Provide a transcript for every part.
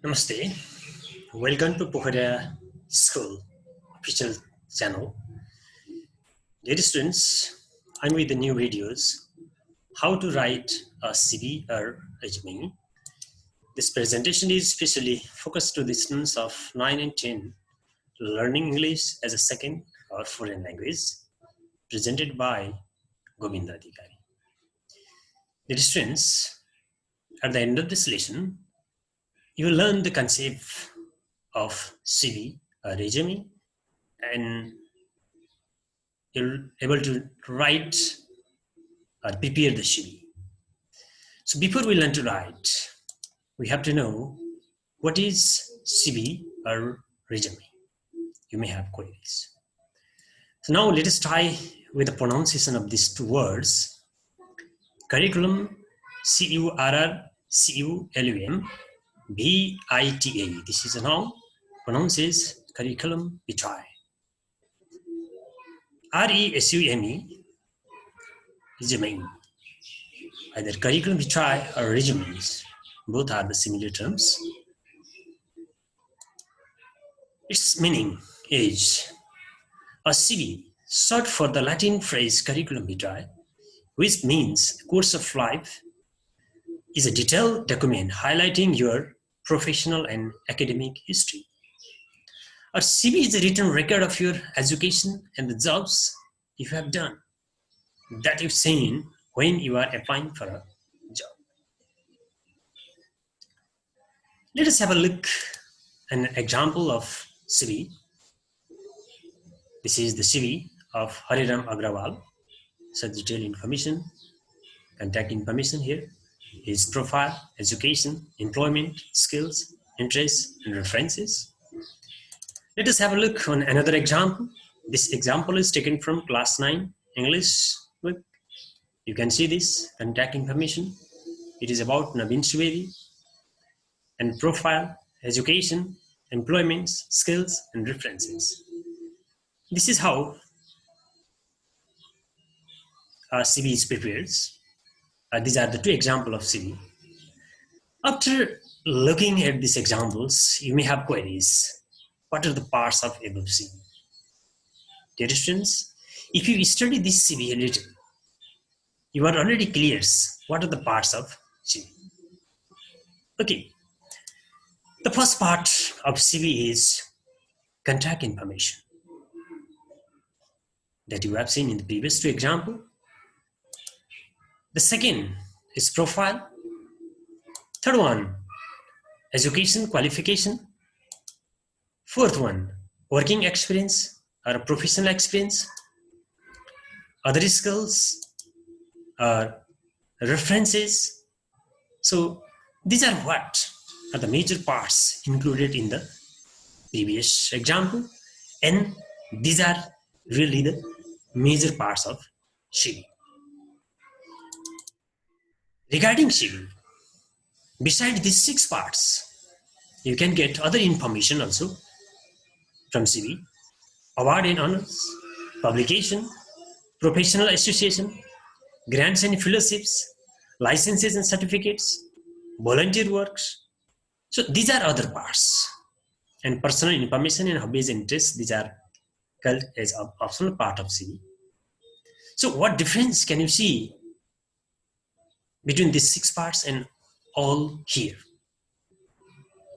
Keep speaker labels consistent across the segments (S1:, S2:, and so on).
S1: Namaste. Welcome to Pokhariya School official channel. Dear students, I'm with the new videos, how to write a CV or resume. This presentation is specially focused to the students of 9 and 10 learning English as a second or foreign language, presented by Govinda Sir. Dear students, at the end of this lesson, you will learn the concept of CV or resume, and you're able to write or prepare the CV. So before we learn to write, we have to know what is CV or resume. You may have queries. So now let us try with the pronunciation of these two words. Curriculum, C-U-R-R-C-U-L-U-M, V-I-T-A. This is a noun, pronounces curriculum vitae. R-E-S-U-M-E, resume. Either curriculum vitae or resumes, both are the similar terms. Its meaning is a CV, short for the Latin phrase curriculum vitae, which means course of life, is a detailed document highlighting your professional and academic history. A CV is a written record of your education and the jobs you have done, that you've seen when you are applying for a job. Let us have a look at an example of CV. This is the CV of Hariram Agrawal. So detailed information, contact information here, his profile, education, employment, skills, interests, and references. Let us have a look on another example. This example is taken from class 9 English book. You can see this contact information. It is about Naveen Trivedi, and profile, education, employment, skills, and references. This is how a CV is prepared. These are the two examples of CV. After looking at these examples, you may have queries. What are the parts of above CV? Dear students, if you study this CV a little, you are already clear what are the parts of CV. Okay, the first part of CV is contact information that you have seen in the previous two examples. The second is profile. Third one, education qualification. Fourth one, working experience or professional experience. Other skills or references. So these are what are the major parts included in the previous example, and these are really the major parts of CV. Regarding CV, beside these 6 parts, you can get other information also from CV: award and honors, publication, professional association, grants and fellowships, licenses and certificates, volunteer works. So these are other parts. And personal information and hobbies and interests, these are called as an optional part of CV. So what difference can you see between these 6 parts and all here?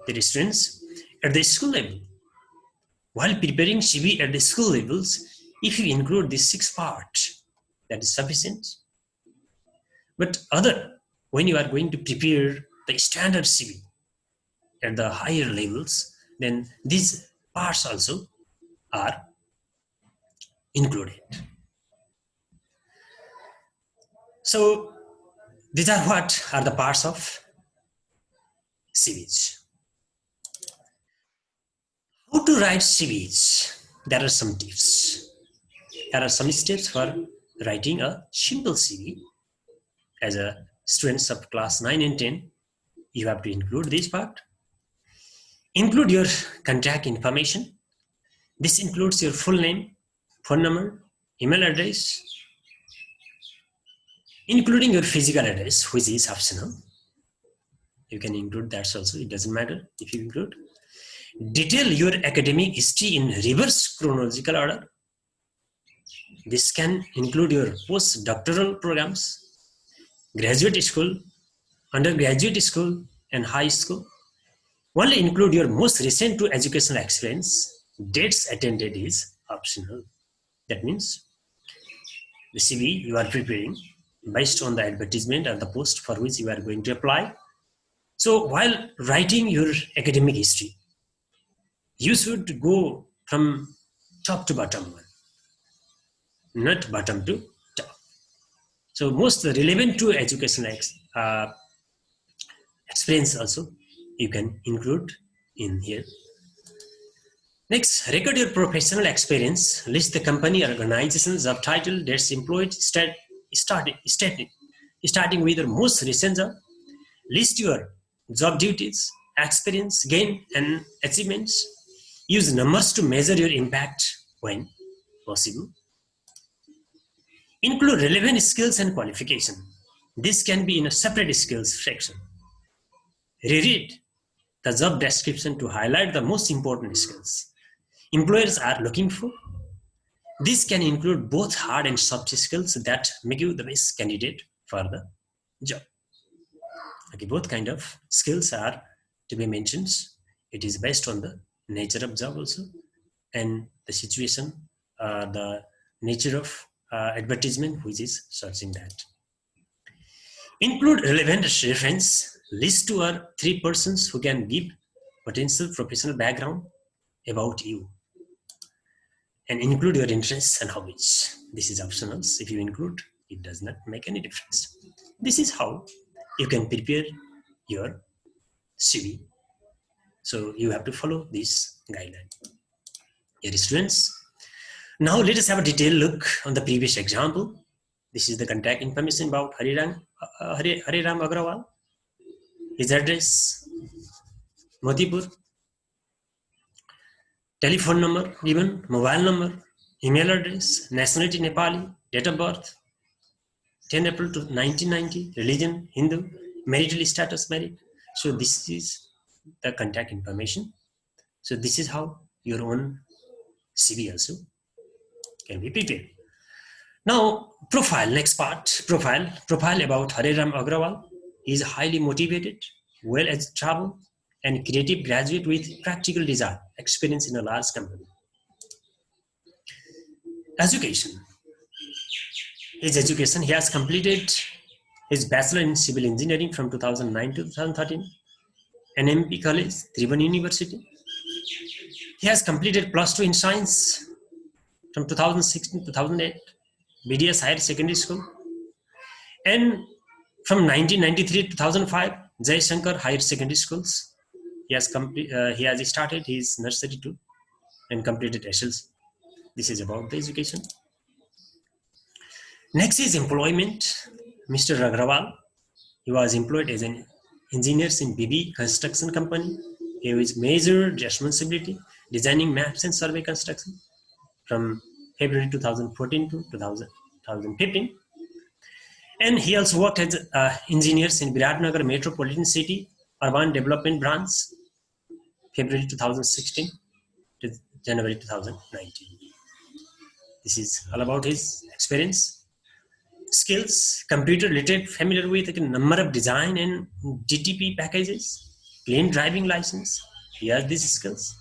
S1: The students, at the school level, while preparing CV at the school levels, if you include these 6 parts, that is sufficient. But when you are going to prepare the standard CV at the higher levels, then these parts also are included. So these are what are the parts of CVs. How to write CVs? There are some tips. There are some steps for writing a simple CV. As a students of class 9 and 10, you have to include this part. Include your contact information. This includes your full name, phone number, email address, including your physical address, which is optional. You can include that also. It doesn't matter if you include. Detail your academic history in reverse chronological order. This can include your postdoctoral programs, graduate school, undergraduate school, and high school. Only include your most recent to educational experience. Dates attended is optional. That means the CV you are preparing based on the advertisement or the post for which you are going to apply. So while writing your academic history, you should go from top to bottom one, not bottom to top. So most relevant to educational experience also you can include in here. Next, record your professional experience. List the company or organization, job title, dates employed, starting with your most recent job. List your job duties, experience, gain, and achievements. Use numbers to measure your impact when possible. Include relevant skills and qualification. This can be in a separate skills section. Reread the job description to highlight the most important skills employers are looking for. This can include both hard and soft skills that make you the best candidate for the job. Okay, both kind of skills are to be mentioned. It is based on the nature of job also and the situation, the nature of advertisement which is searching that. Include relevant reference. List 2 or 3 persons who can give potential professional background about you. And include your interests and hobbies. This is optional. If you include, it does not make any difference. This is how you can prepare your CV. So you have to follow this guideline. Dear students, now let us have a detailed look on the previous example. This is the contact information about Hariram Agrawal. His address, Motipur. Telephone number given, mobile number, email address, nationality Nepali, date of birth, 10 April to 1990, religion Hindu, marital status married. So this is the contact information. So this is how your own CV also can be prepared. Now profile, next part, profile about Hariram Agrawal. He is highly motivated, well as travel, and creative graduate with practical design experience in a large company. Education. His education, he has completed his bachelor in civil engineering from 2009 to 2013, NMP College, Tribhuvan University. He has completed +2 in science from 2016 to 2008, BDS Higher Secondary School, and from 1993 to 2005, Jai Shankar Higher Secondary Schools. He has started his nursery too and completed SLC. This is about the education. Next is employment. Mr. Agrawal, he was employed as an engineer in BB Construction Company. He has major responsibility designing maps and survey construction from February 2014 to 2015. And he also worked as engineers in Viratnagar Metropolitan City Urban Development Branch, February 2016 to January 2019. This is all about his experience. Skills, computer literate, familiar with a number of design and DTP packages, clean driving license. He has these skills.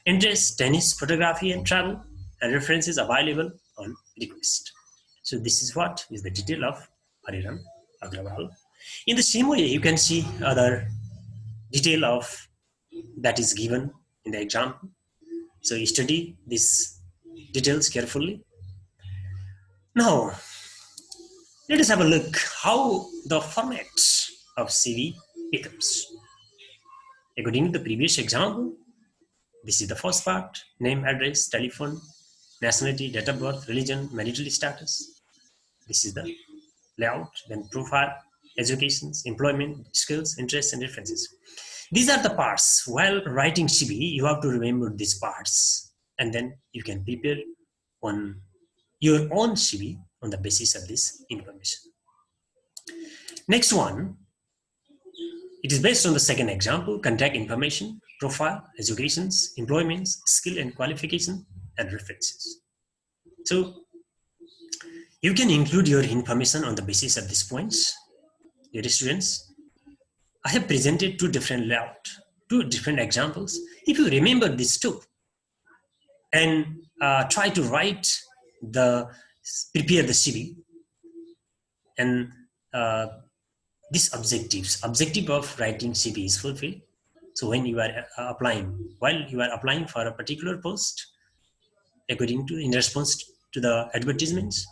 S1: Interest, tennis, photography, and travel, and references available on request. So this is what is the detail of Hariram Agrawal. In the same way, you can see other detail of that is given in the example. So study these details carefully. Now, let us have a look how the format of CV becomes. According to the previous example, this is the first part: name, address, telephone, nationality, date of birth, religion, marital status. This is the layout. Then profile, educations, employment, skills, interests, and references. These are the parts. While writing CV, you have to remember these parts, and then you can prepare on your own CV on the basis of this information. Next one, It is based on the second example: contact information, profile, educations, employments, skill and qualification, and references. So you can include your information on the basis of these points. Dear students, I have presented two different layout, two different examples. If you remember these two and try to write prepare the CV, and these objective of writing CV is fulfilled. So when you are while you are applying for a particular post, according to in response to the advertisements,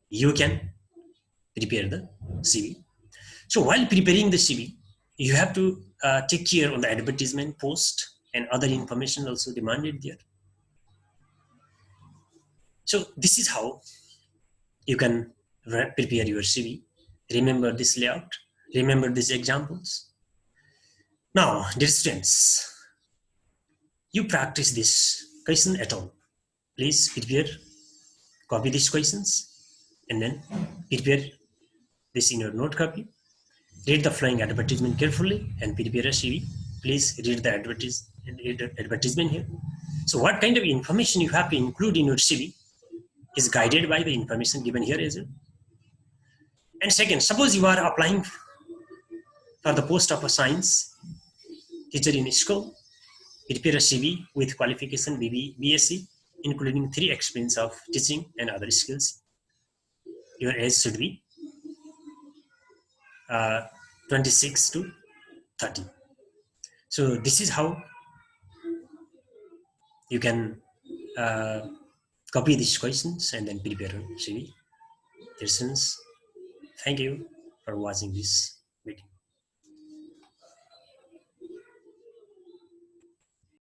S1: you can prepare the CV. So while preparing the CV, you have to take care on the advertisement post and other information also demanded there. So this is how you can prepare your CV. Remember this layout, remember these examples. Now, dear students, you practice this question at home. Please prepare, copy these questions, and then prepare this in your note copy. Read the following advertisement carefully and prepare a CV. Please read the advertisement here. So what kind of information you have to include in your CV is guided by the information given here as well. And second, suppose you are applying for the post of a science teacher in school, prepare a CV with qualification BSc, including 3 experience of teaching and other skills. Your age should be 26 to 30. So this is how you can copy these questions and then prepare a CV. Thank you for watching this.